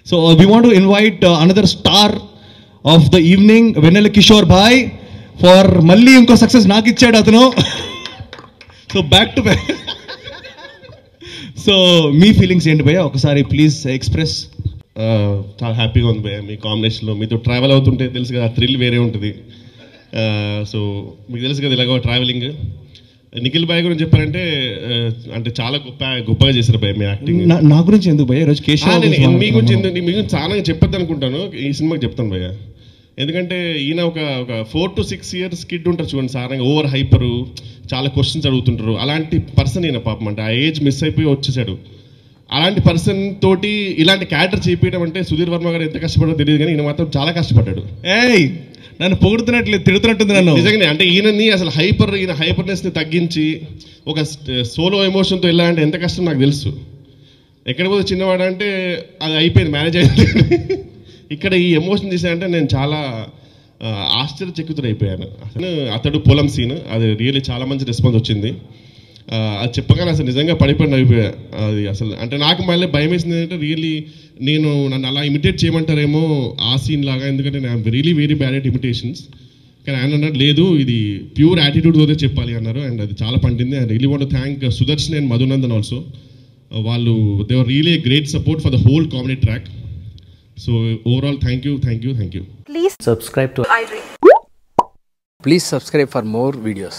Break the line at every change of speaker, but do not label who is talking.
So we want to invite another star of the evening, Vennela Kishore bhai, for malli inko success నాకు ఇచ్చాడు అతను. So back to back. So me feelings ఏంటి భయ్య, ఒకసారి please express.
చాలా హ్యాపీగా ఉంది భయ్య మీ కాంబినేషన్లో. మీతో ట్రావెల్ అవుతుంటే తెలుసు కదా, థ్రిల్ వేరే ఉంటుంది. సో మీకు తెలుసు కదా ఇలాగో ట్రావెలింగ్. నిఖిల్ భాయ్ గురించి చెప్పారంటే అంటే చాలా గొప్పగా చేశారు భయ్య మీ యాక్టింగ్.
నా గురించి ఎందుకు భయ్య ఈరోజు కేశవ్
మీ గురించి చాలా చెప్పొద్దు అనుకుంటాను, ఈ సినిమాకి చెప్తాను భయ్య. ఎందుకంటే ఈయన ఒక 4 to 6 years కిడ్ ఉంటారు చూడండి, సారంగా ఓవర్ హైపరు, చాలా క్వశ్చన్స్ అడుగుతుంటారు. అలాంటి పర్సన్ ఈయన పాపం, అంటే ఆ ఏజ్ మిస్ అయిపోయి వచ్చేసాడు. అలాంటి పర్సన్ తోటి ఇలాంటి క్యారెక్టర్ చేపించడం అంటే సుధీర్ వర్మ గారు ఎంత కష్టపడో తెలియదు, కానీ ఈయన మాత్రం చాలా కష్టపడ్డాడు.
నన్ను పొగుడుతున్నట్లేదు, తిడుతున్నట్టుంది నన్ను.
నిజంగానే అంటే ఈయనని అసలు ఈయన హైపర్నెస్ని తగ్గించి ఒక సోలో ఎమోషన్తో వెళ్ళాలంటే ఎంత కష్టం నాకు తెలుసు. ఎక్కడికి పోతే చిన్నవాడు అంటే అది అయిపోయింది, మేనేజ్ అయింది. ఇక్కడ ఈ ఎమోషన్ తీసానంటే నేను చాలా ఆశ్చర్యచకితుడైపోయాను. అసలు అతడు పొలం సీన్ అది రియల్లీ చాలా మంచి రెస్పాన్స్ వచ్చింది. అది చెప్పగానే అసలు నిజంగా పడిపోయిన అయిపోయా. అది అసలు అంటే నాకు మళ్ళీ భయం వేసింది ఏంటంటే రియల్లీ నన్ను అలా ఇమిటేట్ చేయమంటారేమో ఆ సీన్ లాగా, ఎందుకంటే నేను very very bad at imitations. కానీ ఆయన అన్నారు లేదు ఇది ప్యూర్ యాటిట్యూడ్తోనే చెప్పాలి అన్నారు, అండ్ అది చాలా పండింది. And really want to thank Sudarshan and Madhunandan also. వాళ్ళు they were really a great support for the whole comedy track. So overall, thank you.
Please subscribe to iDream. Please subscribe for more videos.